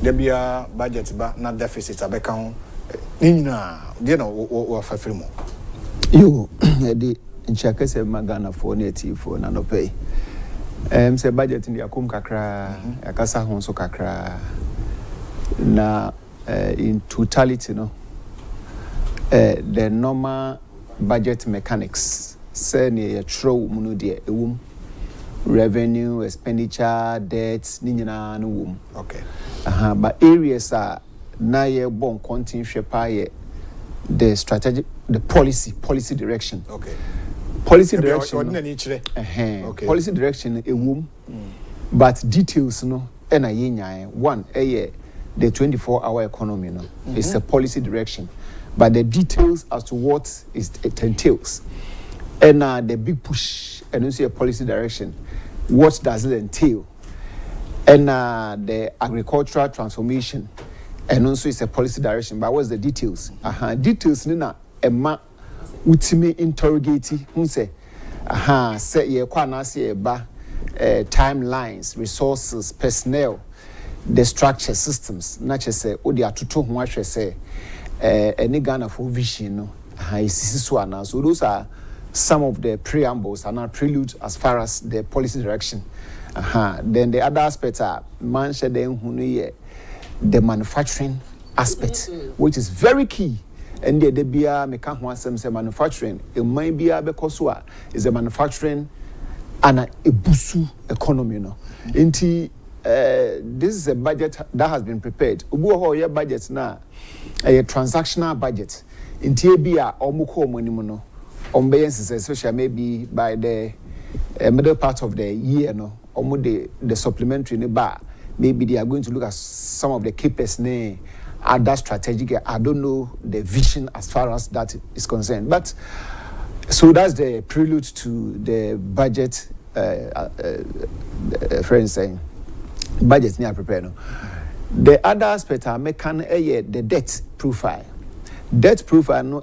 there be a budget but not deficit abeka ho nina dey no wo fafiri mo yo the nchaka se magana for native for na no pay say budget ndi akom kakra akasa ho so kakra na in totality no the normal budget mechanics say ne throw mu no de ewum revenue expenditure debt ni nyina no wom okay but areas are na ye bon continue hwepa the strategic the policy direction okay policy direction okay policy direction ewum but details no na ye nyan one the 24-hour economy no it's a policy direction but the details as to what it entails and the big push and also a policy direction what does it entail and the agricultural transformation and also it's a policy direction but what's the details details nina ema utime interrogate who say say ye kwa na say ba timelines resources personnel the structure systems na che say odi atoto ho ahwe say any Ghana for vision no isisi so ana so those are some of the preambles and prelude as far as the policy direction then the other aspects are man share the manufacturing aspect which is very key and the bia meka ho asem say manufacturing e man bia because so is a manufacturing and a busu economy no nti this is a budget that has been prepared obu ho your budget na a transactional budget nti bia omuko omonim no ombeyenses especially maybe by the middle part of the year no the supplementary ne ba maybe they are going to look at some of the keepers ne other strategic I don't know the vision as far as that is concerned but so that's the prelude to the budget friends saying budget near prepare no the other aspect are mekan the debt profile no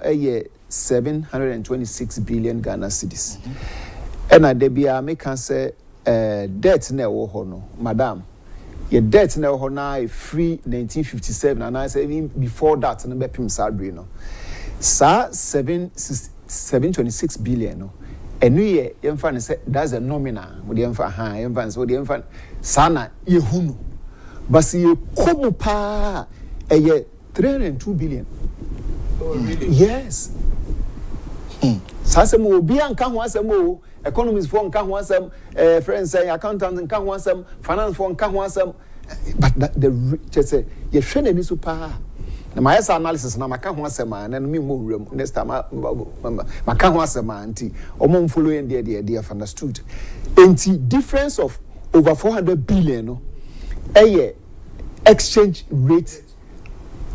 726 billion Ghana cedis and there be a mekan say debt na wo ho no madam your debt na wo ho na free 1957 and I say even before that no be pim salary no sa 726 billion no enu ye yemfa ne say that's a nominal we yemfa yemfa so yemfa sana yehunu but ye komu pa 302 billion. Oh, really? Yes. Sasem obi anka ho asem o economists for nka ho asem friends say accountants nka ho asem finance for nka ho asem but the just say ye hwe na ni so pa na my analysis na maka ho asem na no me mo wura next time maka ho asem anti omo following there understood enti difference of over 400 billion no exchange rate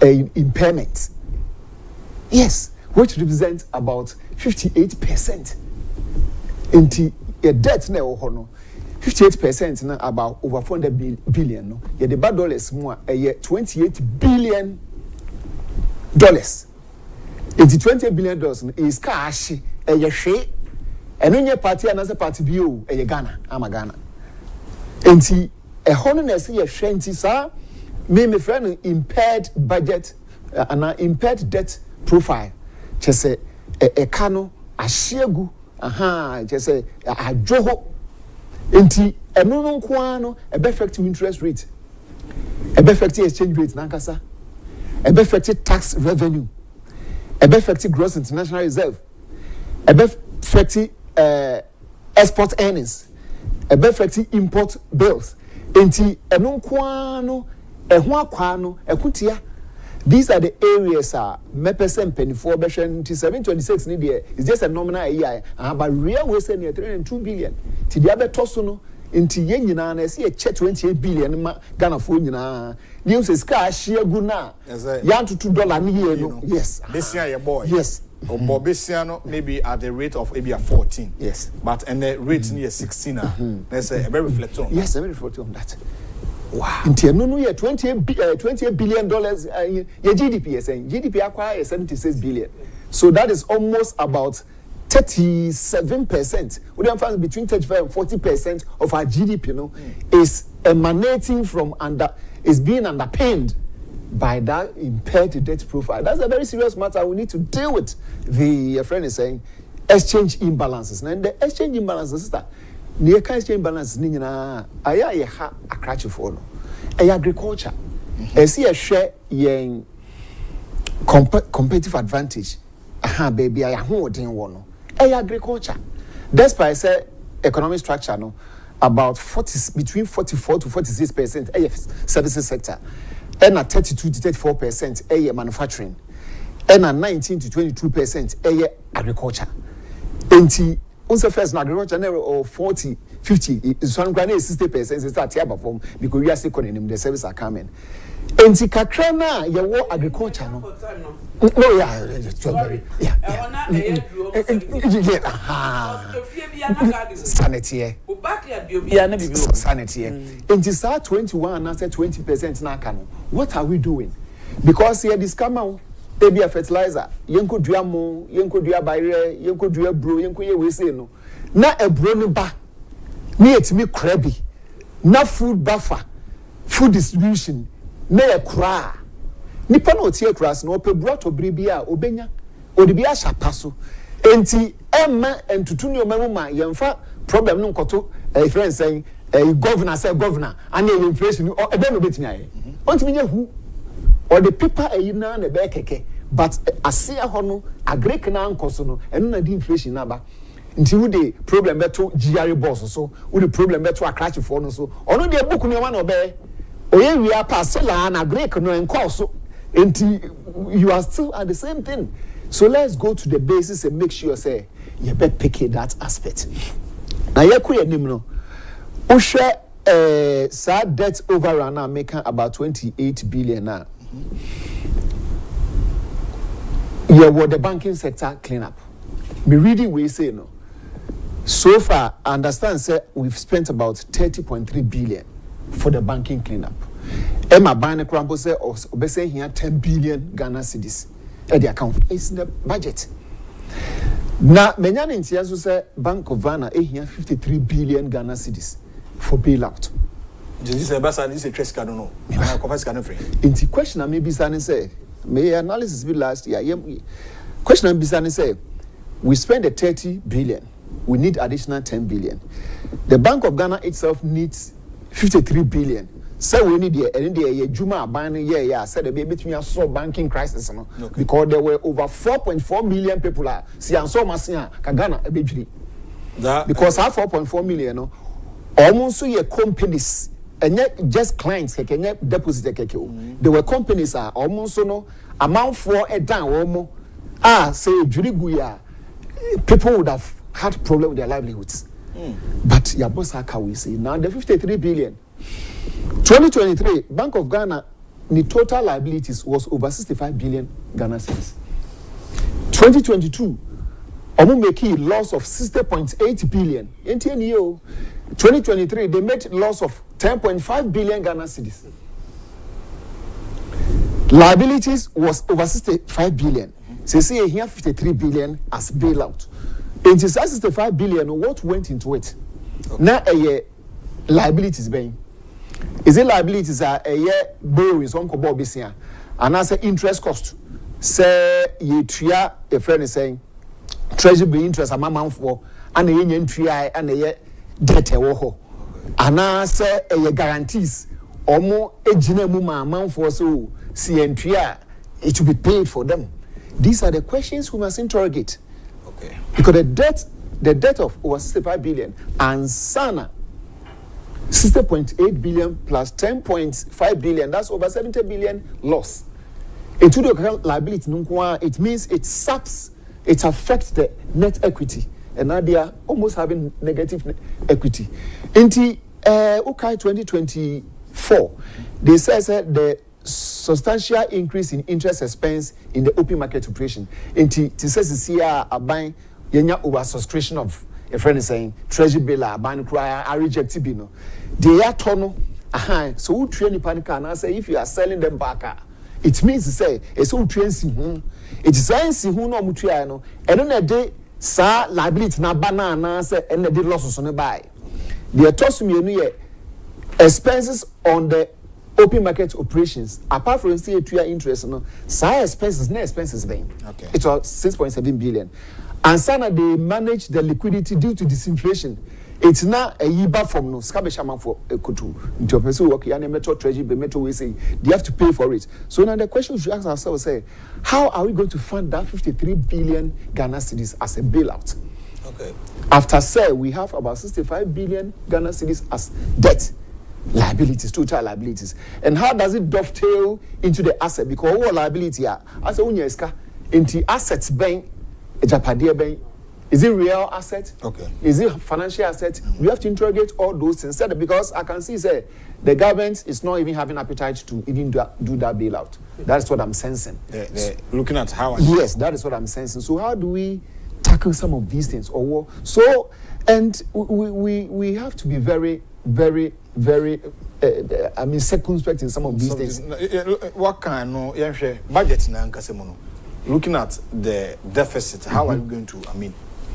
impairment. Yes, which represents about 58%. Into a debt now, 58% now about over 400 billion. No, yeah, the bad dollars more a year $28 billion. Into $20 billion is cash a year share, and when your party another party view a Ghana, I'm a Ghana. Into a honest year shanty, sir, me friend impaired budget and impaired debt profile just say a kano a shiegu just say a joho enti eno no kwano a effective interest rate a effective exchange rate nankasa a effective tax revenue a effective gross international reserve a effective export earnings a effective import bills enti eno kwano ehun akwano ekutia. These are the areas mepesem penifo beshen 726 ni there is just a nominal AI but real we say near 302 billion ti dia betoso no nti ye nyina na se ye che 28 billion ma Ghana fo nyina news is ka share gu na ya to $2 ni ye no yes this year your boy yes Bobesiano maybe at the rate of maybe 14 yes but and the rate near 16 there's a very reflect on yes a very reflect on that. Wow. Until no yeah $28 billion your GDP is saying GDP acquire 76 billion. So that is almost about 37%. We don't find between 35 and 40% of our GDP is emanating from under is being underpinned by that impaired debt profile. That's a very serious matter. We need to deal with. Your friend is saying exchange imbalances. And the exchange imbalances is that the exchange balance is a crash for agriculture. I see a share in competitive advantage. Baby, I holding one. Agriculture. Despite I say economic structure, no, about between 44 to 46% services sector, and at 32 to 34% manufacturing, and at 19 to 22% agriculture. And also first agriculture or 40, 50, some 60% is that here perform because we are still calling them the service are coming. And Kakrana, your agriculture, no, sanity, sanity. And this are 21 and 20% now. What are we doing? Because here this come out, they be a fertilizer. Yenko duamo, yenko dua bayre, yenko dua bro, yenko ye we say no. Na a bro no ba. Me et me crabby. Na food buffer, food distribution. Na e kra nipa na otie kras na ope broto bribia obenya odibia shapaso enti emma entutu ne omamuma yemfa problem no nkoto friend saying governor say governor and the inflation e be no betimi aye ontimi nye hu or the paper na na be keke but asia ho no agrek na nkoso no eno na di inflation na ba nti wo de problem beto GRA boss so wo de problem beto akrachi for no so ono de book no ma na obe oye we are passela na break no enko so you are still at the same thing. So let's go to the basis and make sure say you better pick that aspect. Now you could no Usha sad debt overrun now making about 28 billion now. Yeah, what the banking sector clean up. Me reading we say no. So far, I understand say we've spent about 30.3 billion for the banking cleanup. Emma Bane Krampo say obese here 10 billion Ghana cedis at the account. It's in the budget. Now, Menyan in Tiazu say Bank of Ghana here 53 billion Ghana cedis for bailout. This is a basa, this is a trace card, no. In the question, I may be say, may analysis be last year. Question I'm be say, we spend a 30 billion, we need additional 10 billion. The Bank of Ghana itself needs 53 billion. So we need the Juma banning said the baby between us banking crisis because there were over 4.4 million people see and so much Ghana a baby. Because our 4.4 million almost ye companies and yet just clients can deposit there were companies are almost no amount for a down almost say Juriguya people would have had problem with their livelihoods. But Yabosaka we see now the 53 billion 2023 Bank of Ghana the total liabilities was over 65 billion Ghana cedis. 2022 omo make a loss of 60.8 billion. In 10 years 2023 they made loss of 10.5 billion Ghana cedis. Liabilities was over 65 billion. So see here 53 billion as bailout. In 65 billion what went into it? Okay. Now a liabilities being is it liabilities are a year borrowings on kobo bisia and as interest cost say ye tria a friend is saying treasury be interest amount for and a yen tria and a year debt wo and as a guarantees omo ejina mu amount for so see tria it will be paid for them. These are the questions we must interrogate. Okay. Because the debt of over 65 billion and Sana 60.8 billion plus 10.5 billion, that's over 70 billion loss. Into the liability, it means it saps, it affects the net equity. And now they are almost having negative equity. Into UK 2024, they say the substantial increase in interest expense in the open market operation. Into this says here a buying over subscription of a friend is saying treasury bill ban cry I reject bino. They are tono so who train panic and I say if you are selling them back it means to say it's all train it is saying who no mutuano and on a day sa liability na banana say and the losses on the buy. They are tossing me expenses on the open market operations, apart from say 2 year interest, no, expenses being. Okay. It was 6.7 billion. And sana they manage the liquidity due to disinflation. It's now a yiba from no scabeshaman for a kutu. Into a person working and a metro treasury, the metro we say they have to pay for it. So now the question we should ask ourselves say, how are we going to fund that 53 billion Ghana cedis as a bailout? Okay. After say we have about 65 billion Ghana cedis as debt. Liabilities, total liabilities. And how does it dovetail into the asset? Because all liability are as a unyeska into assets bank, Agyapong bank. Is it real asset? Okay. Is it financial asset? We have to interrogate all those things. Because I can see say the government is not even having appetite to even do that bailout. That's what I'm sensing. They're looking at how. Yes, that is what I'm sensing. So how do we tackle some of these things? Or so, and we have to be very, very, very, circumspect in some of these things. What kind of budget na looking at the deficit, how are we going to,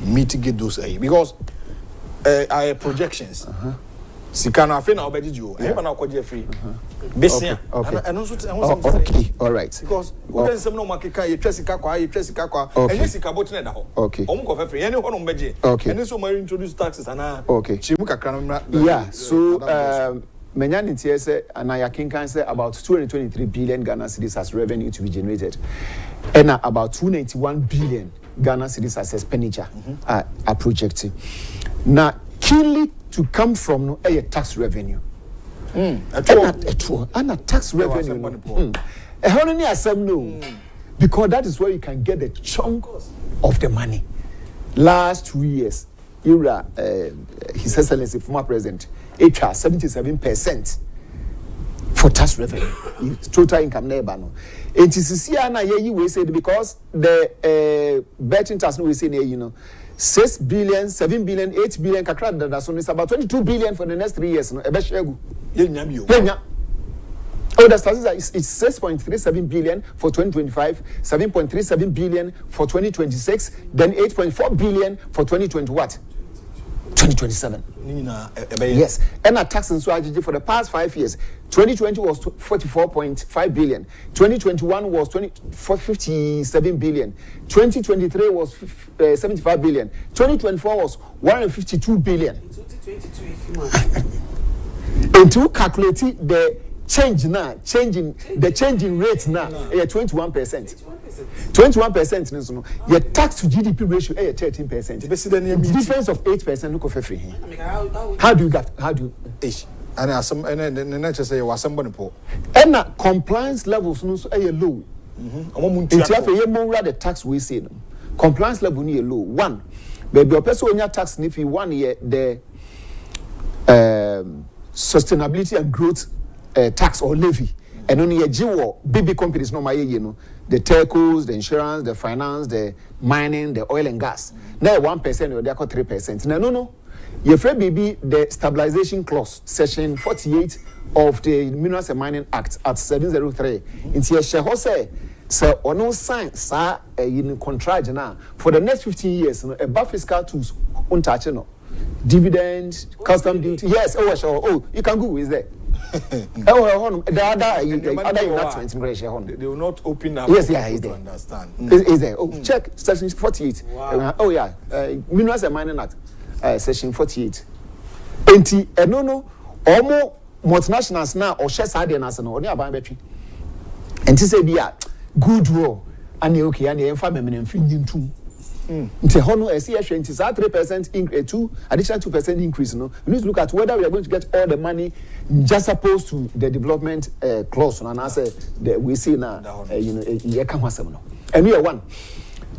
mitigate those? Because our projections, Sikana Afena obedi you, I na kwaje free. Besia. Okay, all right. Because when some no makeka you tresika kwa, and you sika botine da ho. Okay. Omo ko free, any ho no beje. Okay. And so we introduce taxes and okay. Chimu kakra. Yeah, so Menyan in say and I can say about 223 billion Ghana cedis as revenue to be generated, and about 291 billion Ghana cedis as expenditure are projected. Now, keenly to come from a tax revenue. And a tax revenue. Because that is where you can get the chunk of the money. Last 2 years, His Excellency, former president, it has 77% for tax revenue. Total income never no. And we said because the betting tax we say 6 billion, 7 billion, 8 billion kakra so it's about 22 billion for the next 3 years no. Oh, the statistics is 6.37 billion for 2025, 7.37 billion for 2026, then 8.4 billion for 2027. Yes, and a tax and strategy for the past 5 years. 2020 was 44.5 billion. 2021 was 57 billion. 2023 was 75 billion. 2024 was 152 billion. And to calculate the change now, the changing rate now, 21%. 21%. Your tax to GDP ratio is 13%. The difference of 8%. Look for free. How do you? And some and the next say was somebody poor. And compliance levels no so low. It's the tax we say no. Compliance level ni low. One, baby, your person when your tax if you 1 year the sustainability and growth tax or levy, and only a GWO big companies no the telcos, the insurance, the finance, the mining, the oil and gas. Now 1% or they are 3%. No. Your afraid baby the stabilization clause section 48 of the Minerals and Mining Act at 703. Into your shareholder say on no sign sir in contract now for the next 15 years above fiscal tools untouched no dividend, custom duty. Yes, you can go is there. The other they will not open up. Yes, yeah, is there. Understand. Is there? Check section 48. Wow. Minerals and Mining Act, section 48. No. Almost multinationals now or share side and no only about battery. And to say be good role and okay and the family and feeding too. It's a honor a 3% increase, additional 2% increase. No, we need to look at whether we are going to get all the money just opposed to the development clause. And I say we see now, you can have some. And here one,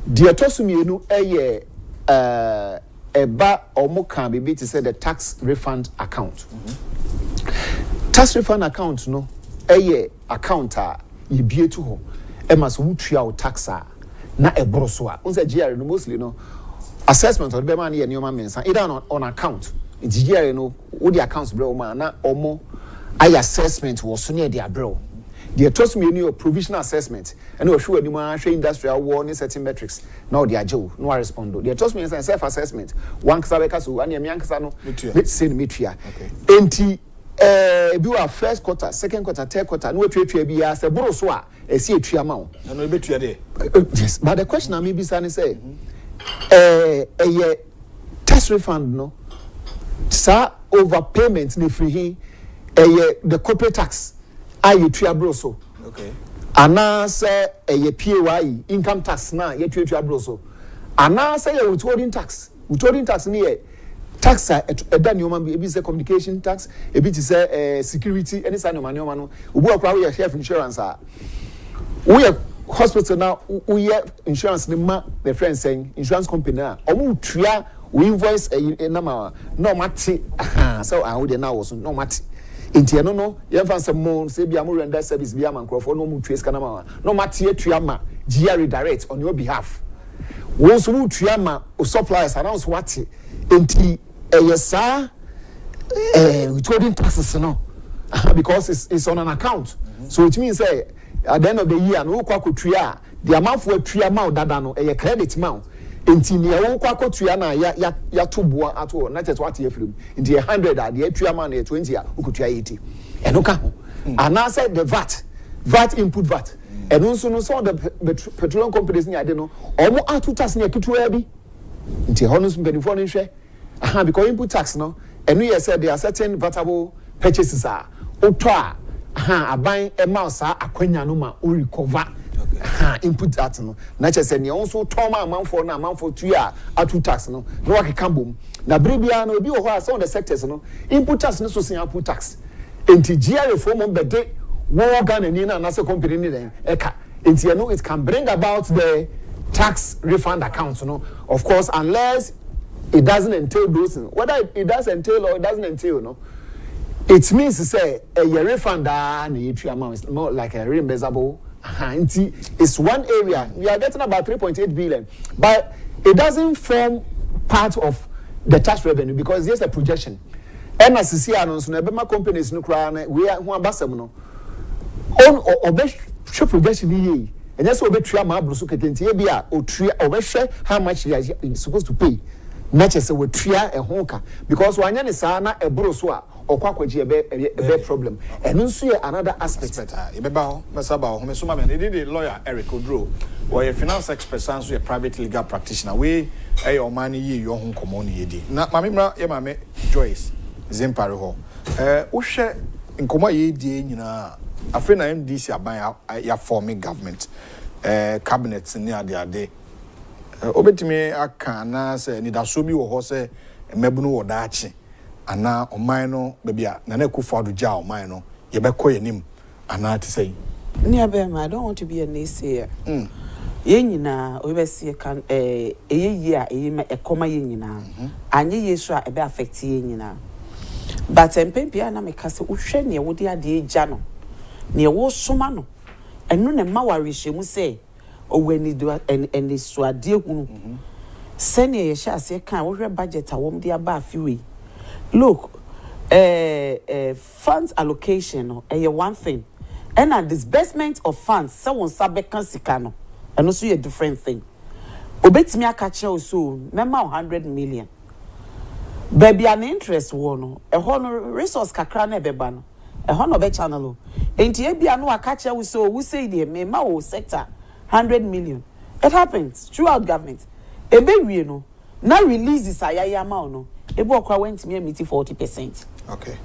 the autosumi a bar or more can be to say the tax refund account. Tax refund account, no, a account you be to home. Emas wutria taxa. Na ebroswa unse GR no mostly no assessment of the man here nyoma mensa either on account GR no wo the accounts bro man na omo I assessment was so near their bro the trust me any provisional assessment and we show anymore industrial war ni certain metrics now the ajo no respond the trust me self assessment one kasa beka so an yam yankasa no say metia enti bi wa first quarter, second quarter, third quarter, no twa bi ya se boro so a esi etwa ma wo. No be twa there. Yes, but the question I may be saying say tax refund no sa overpayment ne free he the corporate tax aye twa bro so. Okay. Ana say PAYE income tax na ye twa bro so. Ana say withholding tax ne tax eda nyoma bi ebi say communication tax ebi ti say security any say nyoma no obu akwa we chef insurance we hospital now we insurance ma the friend saying insurance company na omu tua we invoice na ma no mate so I would now was no mate enti no ye fan some mo say bia mo render service bia man crofo no mu tua scan ma no mate tua ma GR direct on your behalf wo so mu tua ma o suppliers announce what enti yes withholding taxes no because it's on an account so it means at the end of the year no kwa kotua the amount for tua ma dada no credit ma enti ne wo kwa kotua na ya toboa ato na tete what ye film enti 100 at the tua ma na 20 a kotua 80 eno ka ho and I said the VAT input VAT and also no so the petroleum companies ni ade no omo atu tax na kitua bi enti honus mbedifo no hwe because input tax no and we said there are certain vatable purchases are otwa aban ema sa akwanya no ma o recover input that no na che say ne also toma amanfo na amanfo tu a atu tax no no wakeka bom na brebia no obi wo ho some of the sectors no input tax no so sin output tax enti GRA for mo bede wo Ghana ni na say company ni den eka enti no it can bring about the tax refund account no of course unless it doesn't entail those things. Whether it does entail or it doesn't entail, no. It means to say a refund amount is more like a reimbursable. It's one area. We are getting about 3.8 billion, but it doesn't form part of the tax revenue because there's a projection. And as you see, announce companies no we are one basem on or best projection and that's what we try my brusu ketenti bia or try or share how much you are supposed to pay. Not just a tria a honka because wanya is sana a broswa or kwakwaji a problem and also another aspect. Ibeba Masaba, Homesuma, and the lawyer Eric Odro, or a finance expert, sounds a private legal practitioner. We a money your home common Not Mamma Yamame Joyce Zimpariho. Ushe in Koma ye, a friend I am this ya forming government cabinets near the day. Obetime aka na se ni da so bi wo ho se mebunu wo daachi ana oman no bebia na akufo-addo ja oman no ye be ko yanim ana te sei ni abema I don't want to be a naysayer ye nyina we be se kan eyeyi a eyima ekoma ye nyina anye yesu a ebe affect ye nyina but empempia na meka se uhwe ne wo de ade eja no ne wo soma no enu ne ma warehemu se when do and this so dear send ye shall say can we budget a wom dia ba fiwe look funds allocation one thing and a disbursement of funds someone sabekan sika no and also a different thing obetimi aka che so member 100 million baby an interest wono e hono resource kakra na beba no e hono be channel enti e bia no aka che so we say the member o sector 100 million. It happens throughout government. Ebe we no. Now release this ayaya amount no. Ebe okwa went me meet 40%. Okay.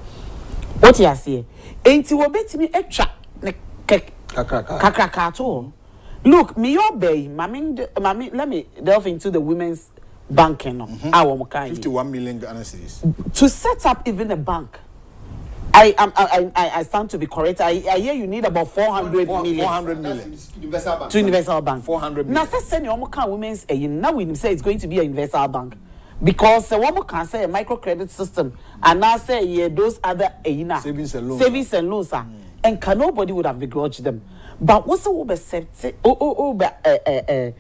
What you say? Enti wo betimi etwa ne kakaka to. Look, me your bay, mami, let me delve into the women's banking no. 51 million Ghana cedis. To set up even a bank. I stand to be correct. I hear you need about 400 million. 400 million. To universal bank. 400 million. Now, say you can women's now we say it's going to be a universal bank because one can say a microcredit system and now say those other savings and loans and can nobody would have begrudged them. But what's the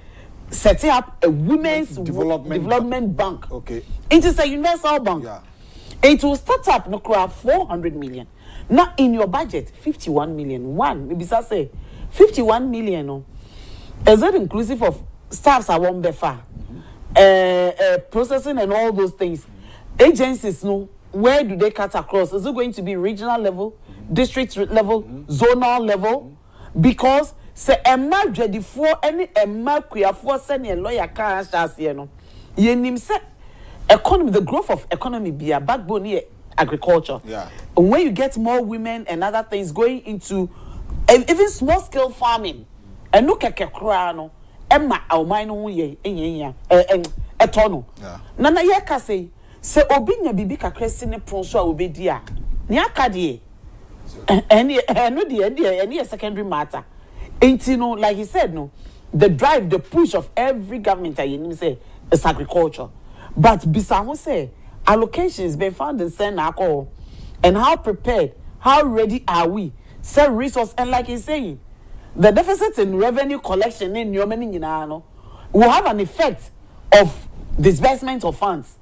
setting up a women's development bank? Okay. It is a universal bank. Yeah. It will start up no 400 million. Now in your budget, 51 million. One, maybe say 51 million. No, is that inclusive of staffs? I won't be far. Processing and all those things. Agencies no where do they cut across? Is it going to be regional level, district level, zonal level? Because say Emma Jedi for any Emma Kuya for sending a lawyer car as you know. Yenim say economy, the growth of economy be a backbone here, agriculture. Yeah. And when you get more women and other things going into even small scale farming, and look at Kekrano, Emma our mine ye etono. Nana yeka say obinya bibi kakra sine pronso a obedia. Ni akadie. Any secondary matter. Ain't you know, like he said, no, the drive, the push of every government I say is agriculture. But Bisaho say allocations been found in Senako, and how prepared, how ready are we? Say resource, and like he's saying, the deficit in revenue collection in Yomeni will have an effect of disbursement of funds.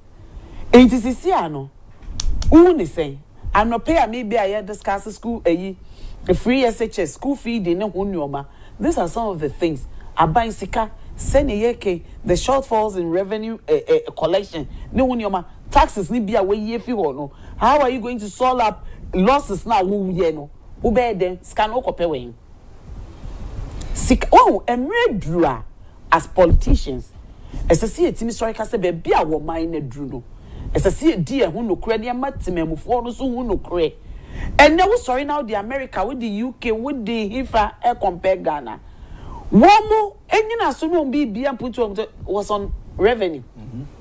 It is Isiano. Who say, I'm not pay maybe I discuss school a free SHS school fee de no hunyoma. These are some of the things. Abai sika send yeke the shortfalls in revenue collection. No hunyoma taxes ni be away ye fi no. How are you going to solve up losses now? Who ye no? Who bear them scan okopewen. Sika oh emredua as politicians. As I see a team story kase be a wo mine druno. As I see a dear who no credit matimum for no so who no credit. And now sorry now the America with the UK with the HIFA compare Ghana. One more engine as soon be and put was on revenue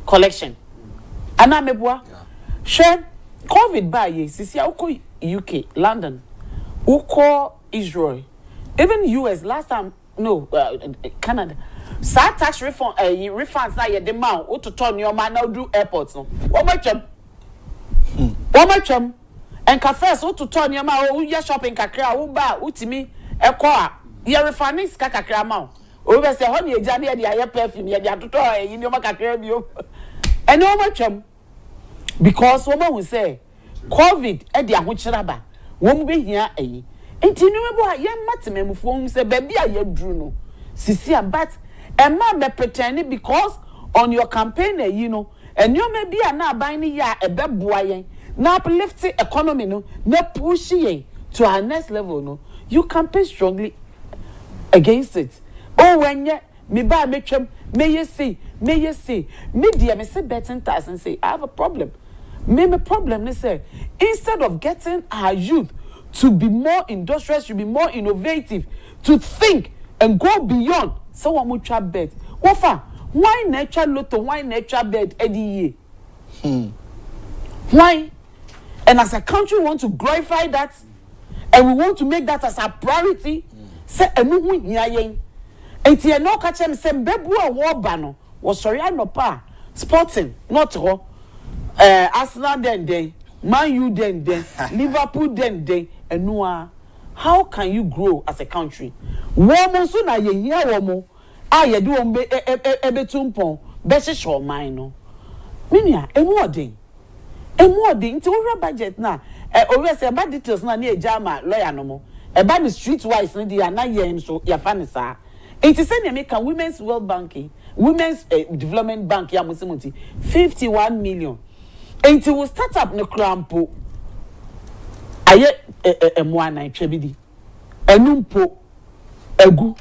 collection. And I'm a boy. Share COVID by ye, Sisia UK, London, Uko Israel, even US last time no Canada. Sa tax refund refunds na ye demand o to turn your man now do airports no. What much and cafes o to turn your man o ya shopping kakra o ba utimi ekọ a ye refunding kakra ma o be say ho na eja na ye dey perfume ye dey atoto yi ni o ma kakra bi o. And o much because woman will say COVID e dey ahokyera ba wo mu be hia ayi. Enti no me bo ye matememufo say baby a ye dru no. Sisi but Emma be pretending because on your campaign, you know, and you may be a now buying ya a bed boy, now uplift the economy, no, not pushing to our next level, no. You campaign strongly against it. Oh, when you me buy me chum, may you see, media may say betting tax and say, I have a problem. Maybe problem, they say, instead of getting our youth to be more industrious, to be more innovative, to think and go beyond. So one more trap bed. Wofa, why nature lotto? Why nature bed every year? Why? And as a country, we want to glorify that, and we want to make that as a priority. Say, and we here. And you know, catch them say, "Bebu a war banner was sorry, I no pa Sporting, not ho. Arsenal then, Man U then, Liverpool then, and Noah." How can you grow as a country? Woman soon I hear woman. I do ebetumpon. Best show mine no. Minia, a more thing. To our budget now. Always about details na near Jama lawyer no more. About the streetwise no dey na yem so ya fanisa. It is say make women's world banking, women's development bank ya musimunti 51 million. And it will start up no crampo. Aye mwana chebidi enumpo egu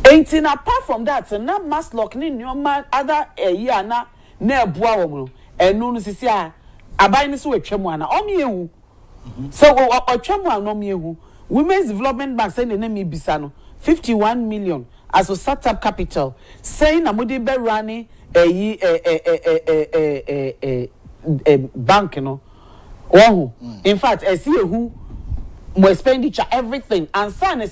entin apart from that na mass lock ni nyoma other year na ebua wo mu enu no sisi a aban ni so atwam ana omiehu so atwam ana omiehu women's development bank say na me bisa no 51 million as a startup capital saying na modi be running bank no. In fact, I see who more expenditure everything and son